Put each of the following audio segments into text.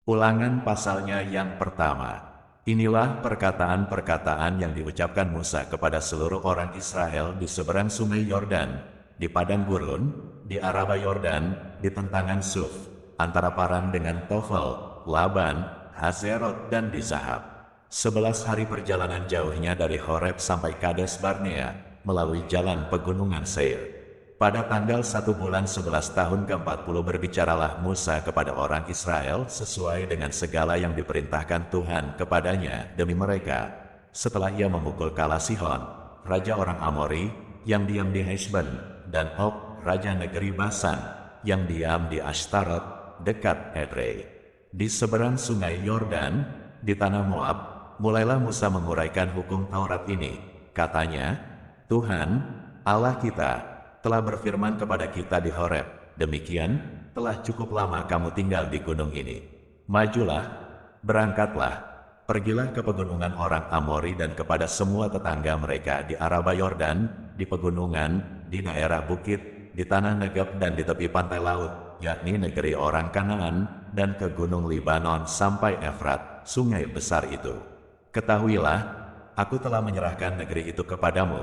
Ulangan pasalnya yang pertama. Inilah perkataan-perkataan yang diucapkan Musa kepada seluruh orang Israel di seberang sungai Yordan, di padang gurun, di Araba Yordan, di tentangan Suf, antara Paran dengan Tofel, Laban, Hazerot dan di Zahab. 11 hari perjalanan jauhnya dari Horeb sampai Kades Barnea, melalui jalan pegunungan Seir. Pada tanggal 1 bulan 11 tahun ke-40 berbicaralah Musa kepada orang Israel sesuai dengan segala yang diperintahkan Tuhan kepadanya demi mereka. Setelah ia memukul Kala Sihon, raja orang Amori, yang diam di Heshbon, dan Og, raja negeri Basan, yang diam di Ashtarot, dekat Edrei. Di seberang sungai Yordan, di tanah Moab, mulailah Musa menguraikan hukum Taurat ini. Katanya, Tuhan, Allah kita, telah berfirman kepada kita di Horeb, demikian, telah cukup lama kamu tinggal di gunung ini. Majulah, berangkatlah, pergilah ke pegunungan orang Amori dan kepada semua tetangga mereka di Araba Yordan, di pegunungan, di daerah bukit, di tanah Negeb dan di tepi pantai laut, yakni negeri orang Kanaan, dan ke gunung Libanon sampai Efrat, sungai besar itu. Ketahuilah, aku telah menyerahkan negeri itu kepadamu.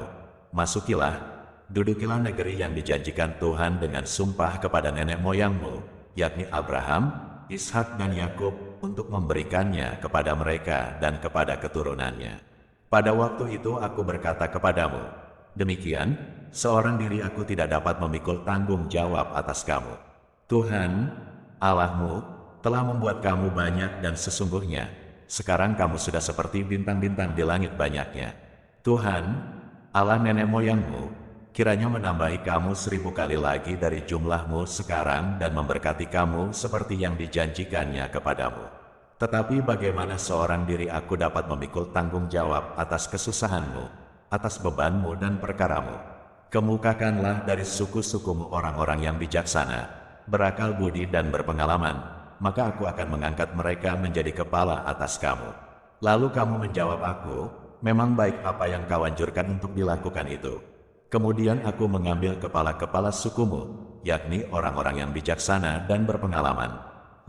Masukilah, dudukilah negeri yang dijanjikan Tuhan dengan sumpah kepada nenek moyangmu, yakni Abraham, Ishak dan Yakub, untuk memberikannya kepada mereka dan kepada keturunannya. Pada waktu itu aku berkata kepadamu, demikian, seorang diri aku tidak dapat memikul tanggung jawab atas kamu. Tuhan, Allahmu, telah membuat kamu banyak dan sesungguhnya, sekarang kamu sudah seperti bintang-bintang di langit banyaknya. Tuhan, Allah nenek moyangmu, kiranya menambahi kamu 1000 kali lagi dari jumlahmu sekarang dan memberkati kamu seperti yang dijanjikannya kepadamu. Tetapi bagaimana seorang diri aku dapat memikul tanggung jawab atas kesusahanmu, atas bebanmu dan perkaramu? Kemukakanlah dari suku-sukumu orang-orang yang bijaksana, berakal budi dan berpengalaman, maka aku akan mengangkat mereka menjadi kepala atas kamu. Lalu kamu menjawab aku, memang baik apa yang kau anjurkan untuk dilakukan itu. Kemudian aku mengambil kepala-kepala sukumu, yakni orang-orang yang bijaksana dan berpengalaman.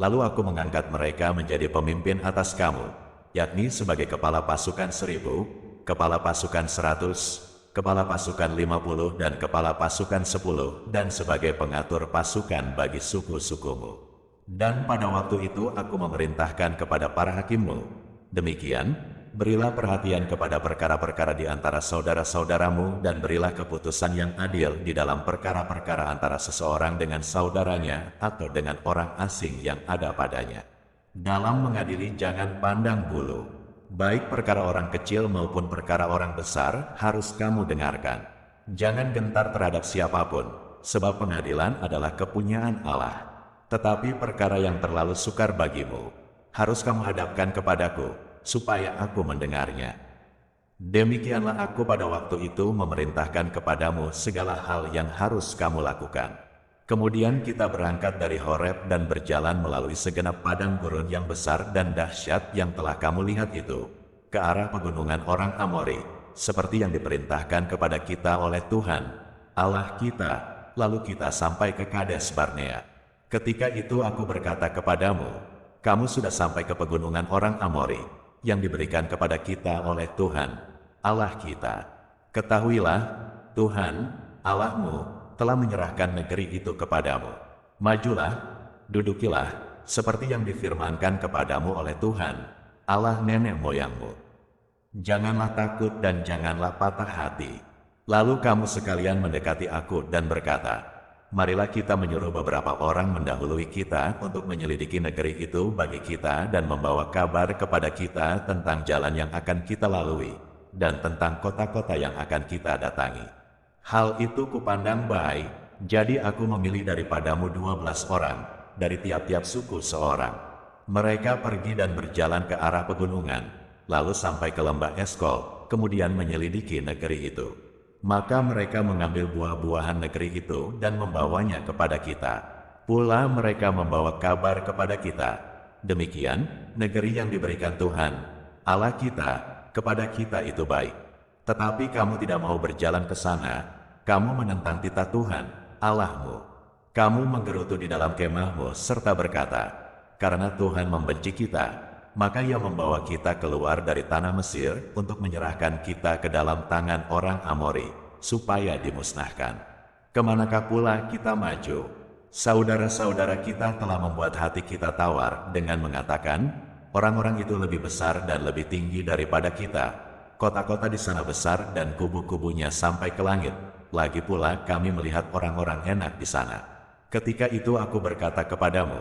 Lalu aku mengangkat mereka menjadi pemimpin atas kamu, yakni sebagai kepala pasukan 1000, kepala pasukan 100, kepala pasukan 50 dan kepala pasukan 10, dan sebagai pengatur pasukan bagi suku-sukumu. Dan pada waktu itu aku memerintahkan kepada para hakimmu, demikian, berilah perhatian kepada perkara-perkara di antara saudara-saudaramu dan berilah keputusan yang adil di dalam perkara-perkara antara seseorang dengan saudaranya atau dengan orang asing yang ada padanya. Dalam mengadili jangan pandang bulu. Baik perkara orang kecil maupun perkara orang besar harus kamu dengarkan. Jangan gentar terhadap siapapun, sebab pengadilan adalah kepunyaan Allah. Tetapi perkara yang terlalu sukar bagimu, harus kamu hadapkan kepadaku, supaya aku mendengarnya. Demikianlah aku pada waktu itu memerintahkan kepadamu segala hal yang harus kamu lakukan. Kemudian kita berangkat dari Horeb dan berjalan melalui segenap padang gurun yang besar dan dahsyat yang telah kamu lihat itu, ke arah pegunungan orang Amori, seperti yang diperintahkan kepada kita oleh Tuhan, Allah kita, lalu kita sampai ke Kades Barnea. Ketika itu aku berkata kepadamu, kamu sudah sampai ke pegunungan orang Amori, yang diberikan kepada kita oleh Tuhan, Allah kita. Ketahuilah, Tuhan, Allahmu, telah menyerahkan negeri itu kepadamu. Majulah, dudukilah, seperti yang difirmankan kepadamu oleh Tuhan, Allah nenek moyangmu. Janganlah takut dan janganlah patah hati. Lalu kamu sekalian mendekati aku dan berkata, marilah kita menyuruh beberapa orang mendahului kita untuk menyelidiki negeri itu bagi kita dan membawa kabar kepada kita tentang jalan yang akan kita lalui dan tentang kota-kota yang akan kita datangi. Hal itu kupandang baik, jadi aku memilih daripadamu 12 orang, dari tiap-tiap suku seorang. Mereka pergi dan berjalan ke arah pegunungan, lalu sampai ke lembah Eskol, kemudian menyelidiki negeri itu. Maka mereka mengambil buah-buahan negeri itu dan membawanya kepada kita. Pula mereka membawa kabar kepada kita. Demikian, negeri yang diberikan Tuhan, Allah kita, kepada kita itu baik. Tetapi kamu tidak mau berjalan ke sana, kamu menentang titah Tuhan, Allahmu. Kamu menggerutu di dalam kemahmu serta berkata, karena Tuhan membenci kita, maka Ia membawa kita keluar dari tanah Mesir untuk menyerahkan kita ke dalam tangan orang Amori, supaya dimusnahkan. Kemanakah pula kita maju? Saudara-saudara kita telah membuat hati kita tawar dengan mengatakan, orang-orang itu lebih besar dan lebih tinggi daripada kita. Kota-kota di sana besar dan kubu-kubunya sampai ke langit. Lagi pula kami melihat orang-orang enak di sana. Ketika itu aku berkata kepadamu,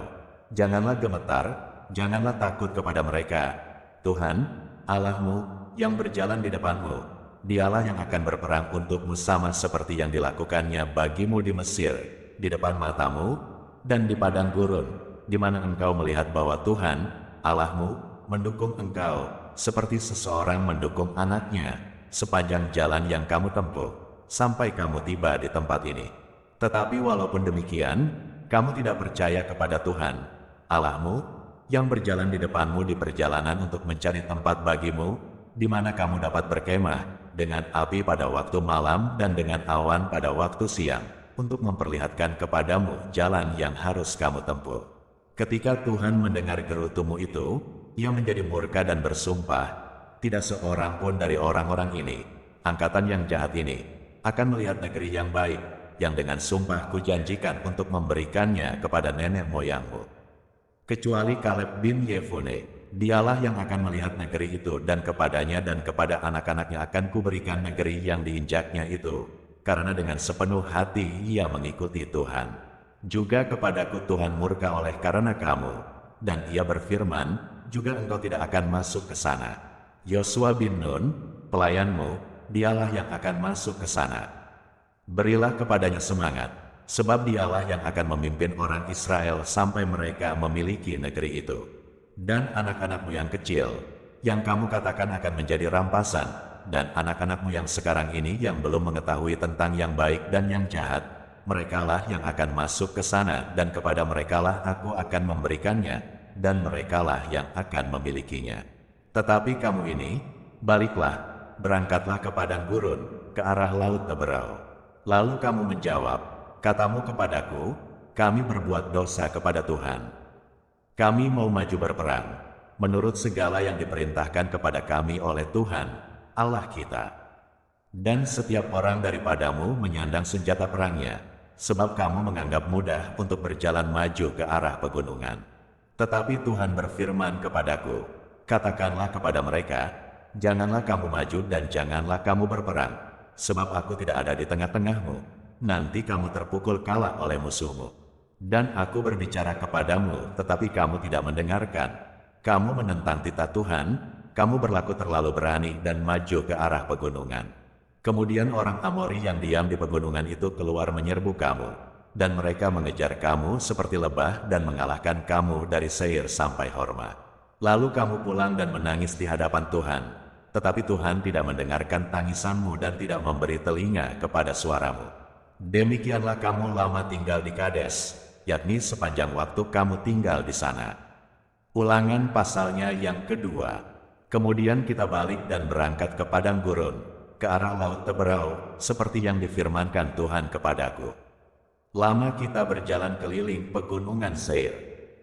janganlah gemetar, janganlah takut kepada mereka. Tuhan, Allahmu, yang berjalan di depanmu, Dialah yang akan berperang untukmu sama seperti yang dilakukannya bagimu di Mesir, di depan matamu, dan di padang gurun, di mana engkau melihat bahwa Tuhan, Allahmu, mendukung engkau, seperti seseorang mendukung anaknya, sepanjang jalan yang kamu tempuh, sampai kamu tiba di tempat ini. Tetapi walaupun demikian, kamu tidak percaya kepada Tuhan, Allahmu, yang berjalan di depanmu di perjalanan untuk mencari tempat bagimu, di mana kamu dapat berkemah, dengan api pada waktu malam dan dengan awan pada waktu siang, untuk memperlihatkan kepadamu jalan yang harus kamu tempuh. Ketika Tuhan mendengar gerutumu itu, Ia menjadi murka dan bersumpah, tidak seorang pun dari orang-orang ini, angkatan yang jahat ini, akan melihat negeri yang baik, yang dengan sumpah kujanjikan untuk memberikannya kepada nenek moyangmu. Kecuali Kaleb bin Yefune, dialah yang akan melihat negeri itu, dan kepadanya dan kepada anak-anaknya akan kuberikan negeri yang diinjaknya itu, karena dengan sepenuh hati ia mengikuti Tuhan. Juga kepadaku Tuhan murka oleh karena kamu, dan Ia berfirman, juga engkau tidak akan masuk ke sana. Yosua bin Nun, pelayanmu, dialah yang akan masuk ke sana. Berilah kepadanya semangat, sebab dialah yang akan memimpin orang Israel sampai mereka memiliki negeri itu. Dan anak-anakmu yang kecil, yang kamu katakan akan menjadi rampasan, dan anak-anakmu yang sekarang ini yang belum mengetahui tentang yang baik dan yang jahat, merekalah yang akan masuk ke sana, dan kepada merekalah aku akan memberikannya, dan merekalah yang akan memilikinya. Tetapi kamu ini, baliklah, berangkatlah ke padang gurun, ke arah laut Teberau. Lalu kamu menjawab, katamu kepadaku, kami berbuat dosa kepada Tuhan. Kami mau maju berperang, menurut segala yang diperintahkan kepada kami oleh Tuhan, Allah kita. Dan setiap orang daripadamu menyandang senjata perangnya, sebab kamu menganggap mudah untuk berjalan maju ke arah pegunungan. Tetapi Tuhan berfirman kepadaku, katakanlah kepada mereka, janganlah kamu maju dan janganlah kamu berperang, sebab aku tidak ada di tengah-tengahmu. Nanti kamu terpukul kalah oleh musuhmu. Dan aku berbicara kepadamu, tetapi kamu tidak mendengarkan. Kamu menentang titah Tuhan, kamu berlaku terlalu berani dan maju ke arah pegunungan. Kemudian orang Amori yang diam di pegunungan itu keluar menyerbu kamu, dan mereka mengejar kamu seperti lebah dan mengalahkan kamu dari Seir sampai Horma. Lalu kamu pulang dan menangis di hadapan Tuhan. Tetapi Tuhan tidak mendengarkan tangisanmu dan tidak memberi telinga kepada suaramu. Demikianlah kamu lama tinggal di Kades, yakni sepanjang waktu kamu tinggal di sana. Ulangan pasalnya yang kedua. Kemudian kita balik dan berangkat ke padang gurun, ke arah laut Teberau, seperti yang difirmankan Tuhan kepadaku. Lama kita berjalan keliling pegunungan Seir.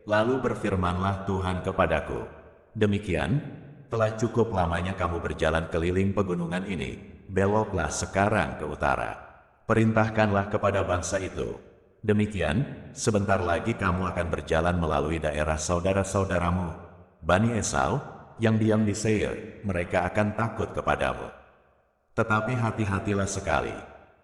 Lalu berfirmanlah Tuhan kepadaku, demikian, telah cukup lamanya kamu berjalan keliling pegunungan ini, beloklah sekarang ke utara. Perintahkanlah kepada bangsa itu. Demikian, sebentar lagi kamu akan berjalan melalui daerah saudara-saudaramu, Bani Esau, yang diam di Seir, mereka akan takut kepadamu. Tetapi hati-hatilah sekali,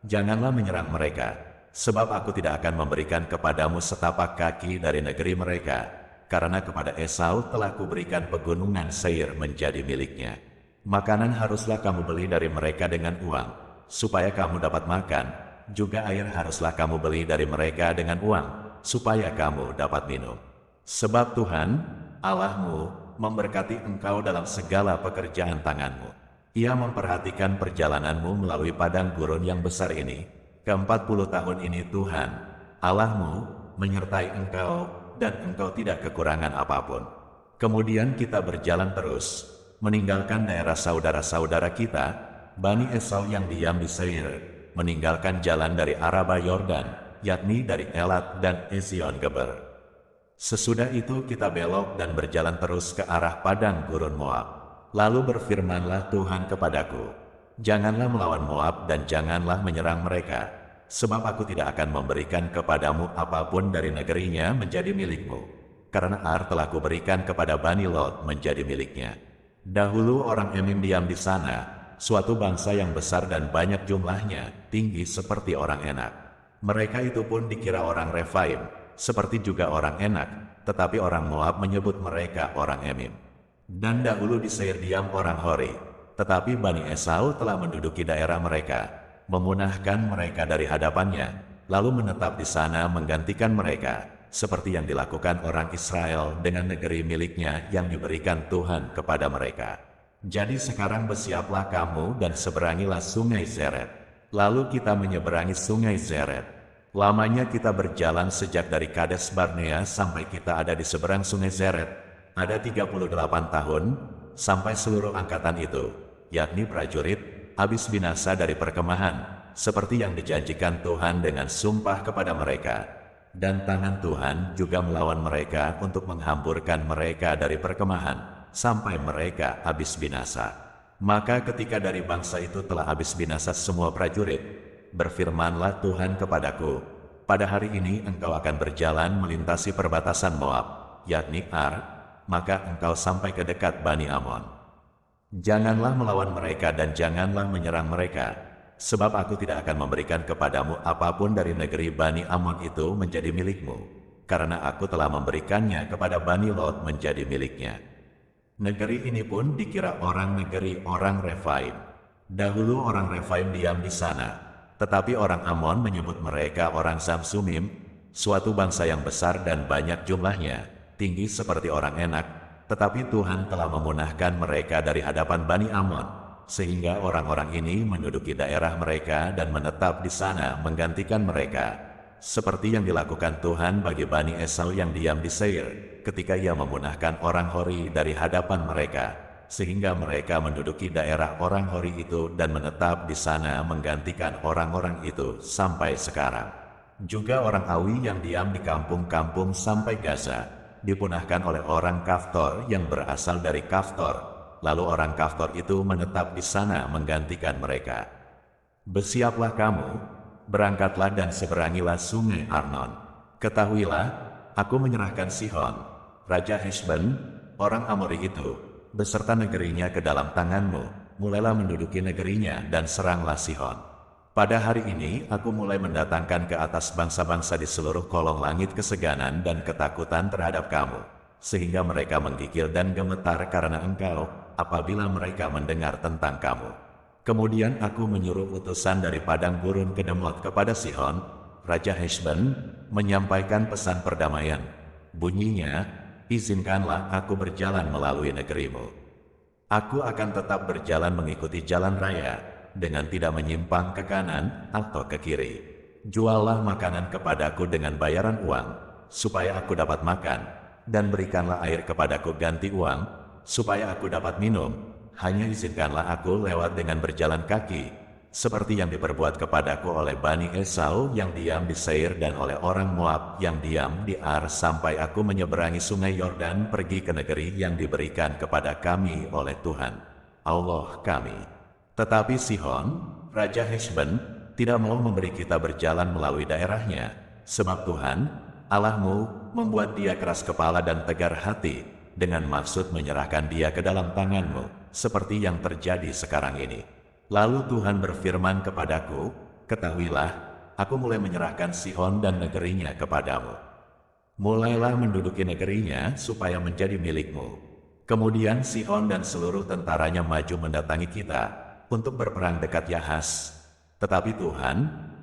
janganlah menyerang mereka, sebab aku tidak akan memberikan kepadamu setapak kaki dari negeri mereka, karena kepada Esau telah kuberikan pegunungan Seir menjadi miliknya. Makanan haruslah kamu beli dari mereka dengan uang, supaya kamu dapat makan, juga air haruslah kamu beli dari mereka dengan uang, supaya kamu dapat minum. Sebab Tuhan, Allahmu, memberkati engkau dalam segala pekerjaan tanganmu. Ia memperhatikan perjalananmu melalui padang gurun yang besar ini. Ke-40 tahun ini Tuhan, Allahmu, menyertai engkau, dan engkau tidak kekurangan apapun. Kemudian kita berjalan terus, meninggalkan daerah saudara-saudara kita, Bani Esau yang diam di Seir, meninggalkan jalan dari Araba Yordan, yakni dari Elat dan Ezion Geber. Sesudah itu kita belok dan berjalan terus ke arah padang gurun Moab. Lalu berfirmanlah Tuhan kepadaku, janganlah melawan Moab dan janganlah menyerang mereka, sebab aku tidak akan memberikan kepadamu apapun dari negerinya menjadi milikmu, karena Ar telah kuberikan kepada Bani Lot menjadi miliknya. Dahulu orang Emim diam di sana, suatu bangsa yang besar dan banyak jumlahnya, tinggi seperti orang Enak. Mereka itu pun dikira orang Refaim, seperti juga orang Enak, tetapi orang Moab menyebut mereka orang Emim. Dan dahulu di Seir diam orang Hori, tetapi Bani Esau telah menduduki daerah mereka, memunahkan mereka dari hadapannya, lalu menetap di sana menggantikan mereka, seperti yang dilakukan orang Israel dengan negeri miliknya yang diberikan Tuhan kepada mereka. Jadi sekarang bersiaplah kamu dan seberangilah sungai Zered. Lalu kita menyeberangi sungai Zered. Lamanya kita berjalan sejak dari Kades Barnea sampai kita ada di seberang sungai Zered. Ada 38 tahun, sampai seluruh angkatan itu, yakni prajurit, habis binasa dari perkemahan, seperti yang dijanjikan Tuhan dengan sumpah kepada mereka. Dan tangan Tuhan juga melawan mereka untuk menghamburkan mereka dari perkemahan, sampai mereka habis binasa. Maka ketika dari bangsa itu telah habis binasa semua prajurit, berfirmanlah Tuhan kepadaku, pada hari ini engkau akan berjalan melintasi perbatasan Moab, yakni Ar, maka engkau sampai ke dekat Bani Amon. Janganlah melawan mereka dan janganlah menyerang mereka, sebab aku tidak akan memberikan kepadamu apapun dari negeri Bani Amon itu menjadi milikmu, karena aku telah memberikannya kepada Bani Lot menjadi miliknya. Negeri ini pun dikira orang negeri orang Refaim. Dahulu orang Refaim diam di sana, tetapi orang Amon menyebut mereka orang Zamsumim, suatu bangsa yang besar dan banyak jumlahnya, tinggi seperti orang Enak, tetapi Tuhan telah memunahkan mereka dari hadapan Bani Amon, sehingga orang-orang ini menduduki daerah mereka dan menetap di sana menggantikan mereka, seperti yang dilakukan Tuhan bagi Bani Esau yang diam di Seir, ketika ia memunahkan orang Hori dari hadapan mereka, sehingga mereka menduduki daerah orang Hori itu dan menetap di sana menggantikan orang-orang itu sampai sekarang. Juga orang Awi yang diam di kampung-kampung sampai Gaza, dipunahkan oleh orang Kaftor yang berasal dari Kaftor, lalu orang Kaftor itu menetap di sana menggantikan mereka. Bersiaplah kamu, berangkatlah dan seberangilah sungai Arnon. Ketahuilah, aku menyerahkan Sihon, Raja Heshbon, orang Amori itu, beserta negerinya ke dalam tanganmu, mulailah menduduki negerinya dan seranglah Sihon. Pada hari ini aku mulai mendatangkan ke atas bangsa-bangsa di seluruh kolong langit keseganan dan ketakutan terhadap kamu, sehingga mereka menggigil dan gemetar karena engkau, apabila mereka mendengar tentang kamu. Kemudian aku menyuruh utusan dari padang gurun Kedemot kepada Sihon, Raja Heshbon, menyampaikan pesan perdamaian. Bunyinya, izinkanlah aku berjalan melalui negerimu. Aku akan tetap berjalan mengikuti jalan raya, dengan tidak menyimpang ke kanan atau ke kiri. Juallah makanan kepadaku dengan bayaran uang, supaya aku dapat makan, dan berikanlah air kepadaku ganti uang, supaya aku dapat minum. Hanya izinkanlah aku lewat dengan berjalan kaki, seperti yang diperbuat kepadaku oleh Bani Esau yang diam di Seir dan oleh orang Moab yang diam di Ar sampai aku menyeberangi sungai Yordan pergi ke negeri yang diberikan kepada kami oleh Tuhan, Allah kami. Tetapi Sihon, Raja Heshbon, tidak mau memberi kita berjalan melalui daerahnya, sebab Tuhan, Allahmu, membuat dia keras kepala dan tegar hati, dengan maksud menyerahkan dia ke dalam tanganmu, seperti yang terjadi sekarang ini. Lalu Tuhan berfirman kepadaku, ketahuilah, aku mulai menyerahkan Sihon dan negerinya kepadamu. Mulailah menduduki negerinya supaya menjadi milikmu. Kemudian Sihon dan seluruh tentaranya maju mendatangi kita, untuk berperang dekat Yahas. Tetapi Tuhan,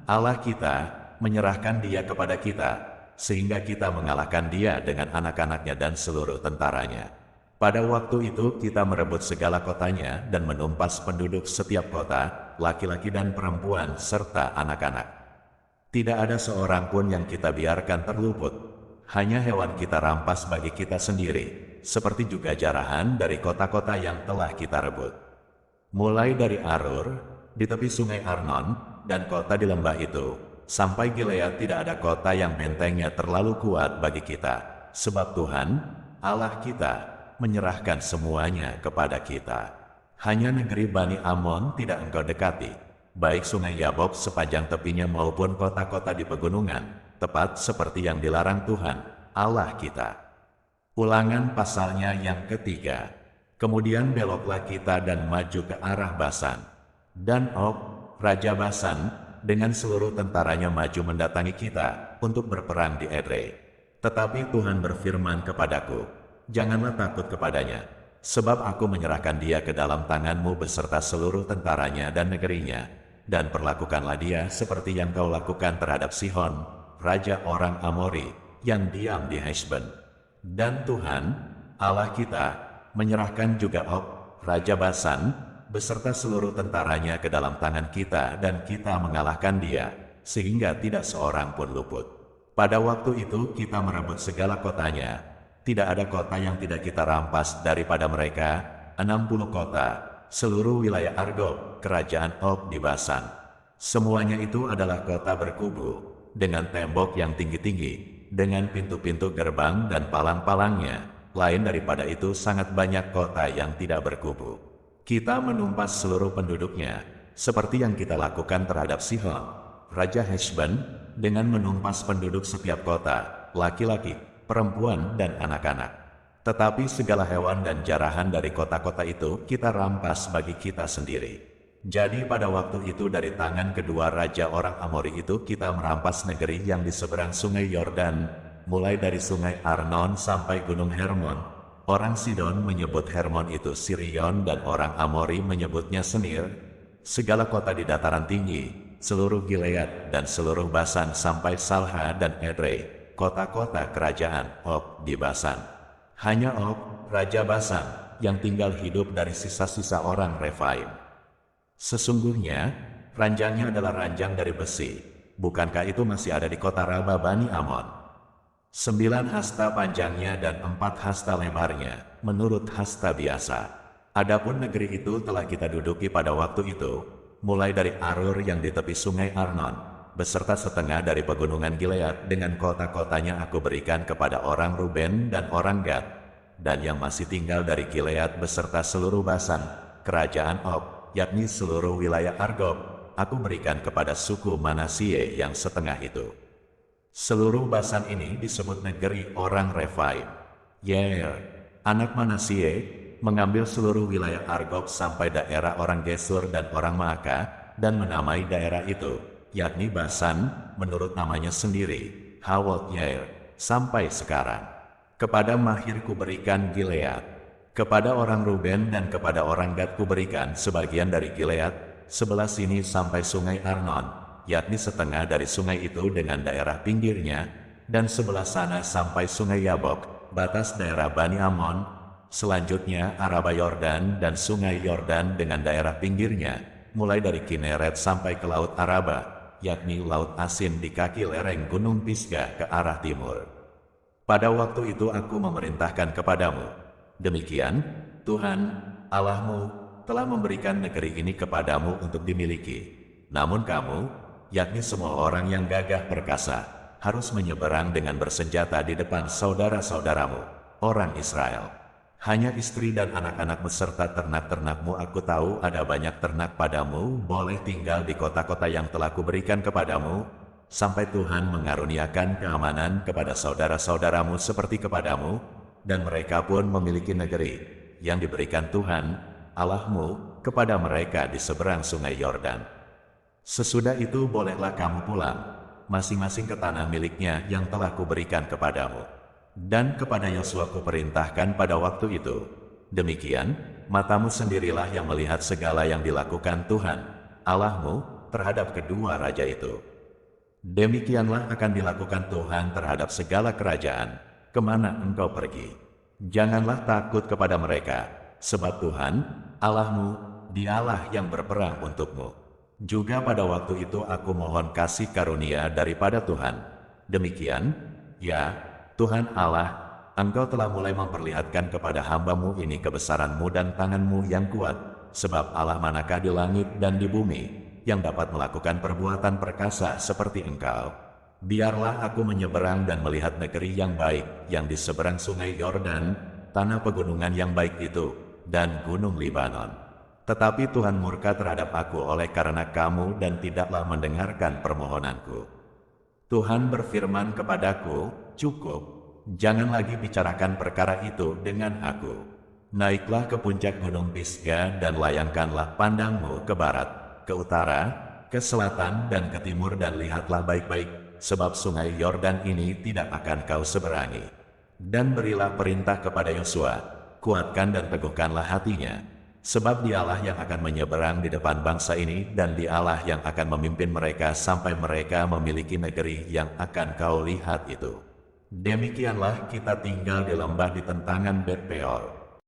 Allah kita, menyerahkan dia kepada kita, sehingga kita mengalahkan dia dengan anak-anaknya dan seluruh tentaranya. Pada waktu itu kita merebut segala kotanya dan menumpas penduduk setiap kota, laki-laki dan perempuan serta anak-anak. Tidak ada seorang pun yang kita biarkan terluput, hanya hewan kita rampas bagi kita sendiri, seperti juga jarahan dari kota-kota yang telah kita rebut. Mulai dari Arur, di tepi sungai Arnon, dan kota di lembah itu, sampai Gilead tidak ada kota yang bentengnya terlalu kuat bagi kita, sebab Tuhan, Allah kita, menyerahkan semuanya kepada kita. Hanya negeri Bani Amon tidak engkau dekati, baik sungai Yabok sepanjang tepinya maupun kota-kota di pegunungan, tepat seperti yang dilarang Tuhan, Allah kita. Ulangan pasalnya yang ketiga. Kemudian beloklah kita dan maju ke arah Basan. Dan Og, Raja Basan, dengan seluruh tentaranya maju mendatangi kita untuk berperang di Edrei. Tetapi Tuhan berfirman kepadaku, janganlah takut kepadanya, sebab aku menyerahkan dia ke dalam tanganmu beserta seluruh tentaranya dan negerinya, dan perlakukanlah dia seperti yang kau lakukan terhadap Sihon, raja orang Amori, yang diam di Heshbon. Dan Tuhan, Allah kita, menyerahkan juga Og, Raja Basan, beserta seluruh tentaranya ke dalam tangan kita dan kita mengalahkan dia, sehingga tidak seorang pun luput. Pada waktu itu kita merebut segala kotanya. Tidak ada kota yang tidak kita rampas daripada mereka, 60 kota, seluruh wilayah Argob, kerajaan Og di Basan. Semuanya itu adalah kota berkubu, dengan tembok yang tinggi-tinggi, dengan pintu-pintu gerbang dan palang-palangnya. Lain daripada itu sangat banyak kota yang tidak berkubu. Kita menumpas seluruh penduduknya, seperti yang kita lakukan terhadap Sihon, Raja Heshbon, dengan menumpas penduduk setiap kota, laki-laki, perempuan, dan anak-anak. Tetapi segala hewan dan jarahan dari kota-kota itu kita rampas bagi kita sendiri. Jadi pada waktu itu dari tangan kedua raja orang Amori itu kita merampas negeri yang di seberang sungai Yordan, mulai dari sungai Arnon sampai gunung Hermon. Orang Sidon menyebut Hermon itu Sirion dan orang Amori menyebutnya Senir. Segala kota di dataran tinggi, seluruh Gilead dan seluruh Basan sampai Salha dan Edrei, kota-kota kerajaan Og di Basan. Hanya Og, Raja Basan, yang tinggal hidup dari sisa-sisa orang Refaim. Sesungguhnya, ranjangnya adalah ranjang dari besi. Bukankah itu masih ada di kota Raba Bani Amon? 9 hasta panjangnya dan 4 hasta lebarnya, menurut hasta biasa. Adapun negeri itu telah kita duduki pada waktu itu, mulai dari Arur yang di tepi sungai Arnon, beserta setengah dari pegunungan Gilead dengan kota-kotanya aku berikan kepada orang Ruben dan orang Gad, dan yang masih tinggal dari Gilead beserta seluruh Basan, kerajaan Og, yakni seluruh wilayah Argob, aku berikan kepada suku Manasye yang setengah itu. Seluruh Basan ini disebut negeri orang Refaim. Yair, anak Manasye, mengambil seluruh wilayah Argob sampai daerah orang Gesur dan orang Maaka, dan menamai daerah itu, yakni Basan, menurut namanya sendiri, Hawot Yair, sampai sekarang. Kepada Mahir kuberikan Gilead, kepada orang Ruben dan kepada orang Gad kuberikan sebagian dari Gilead, sebelah sini sampai sungai Arnon, yakni setengah dari sungai itu dengan daerah pinggirnya, dan sebelah sana sampai sungai Yabok, batas daerah Bani Amon, selanjutnya Araba Yordan dan sungai Yordan dengan daerah pinggirnya, mulai dari Kineret sampai ke Laut Araba, yakni Laut Asin di kaki lereng Gunung Pisgah ke arah timur. Pada waktu itu aku memerintahkan kepadamu, demikian, Tuhan, Allahmu, telah memberikan negeri ini kepadamu untuk dimiliki. Namun kamu, yakni semua orang yang gagah perkasa, harus menyeberang dengan bersenjata di depan saudara-saudaramu, orang Israel. Hanya istri dan anak-anakmu serta ternak-ternakmu aku tahu ada banyak ternak padamu boleh tinggal di kota-kota yang telah kuberikan kepadamu, sampai Tuhan mengaruniakan keamanan kepada saudara-saudaramu seperti kepadamu, dan mereka pun memiliki negeri yang diberikan Tuhan, Allahmu, kepada mereka di seberang sungai Yordan. Sesudah itu bolehlah kamu pulang, masing-masing ke tanah miliknya yang telah kuberikan kepadamu. Dan kepada Yosua kuperintahkan pada waktu itu, demikian, matamu sendirilah yang melihat segala yang dilakukan Tuhan, Allahmu, terhadap kedua raja itu. Demikianlah akan dilakukan Tuhan terhadap segala kerajaan, kemana engkau pergi. Janganlah takut kepada mereka, sebab Tuhan, Allahmu, dialah yang berperang untukmu. Juga pada waktu itu aku mohon kasih karunia daripada Tuhan. Demikian, ya, Tuhan Allah, Engkau telah mulai memperlihatkan kepada hamba-Mu ini kebesaran-Mu dan tangan-Mu yang kuat, sebab Allah manakah di langit dan di bumi, yang dapat melakukan perbuatan perkasa seperti Engkau. Biarlah aku menyeberang dan melihat negeri yang baik, yang di seberang sungai Yordan, tanah pegunungan yang baik itu, dan gunung Libanon. Tetapi Tuhan murka terhadap aku oleh karena kamu dan tidaklah mendengarkan permohonanku. Tuhan berfirman kepadaku, cukup, jangan lagi bicarakan perkara itu dengan aku. Naiklah ke puncak gunung Pisga dan layangkanlah pandangmu ke barat, ke utara, ke selatan dan ke timur dan lihatlah baik-baik, sebab sungai Yordan ini tidak akan kau seberangi. Dan berilah perintah kepada Yosua, kuatkan dan teguhkanlah hatinya, sebab dialah yang akan menyeberang di depan bangsa ini dan dialah yang akan memimpin mereka sampai mereka memiliki negeri yang akan kau lihat itu. Demikianlah kita tinggal di lembah di tentangan Bet Peor.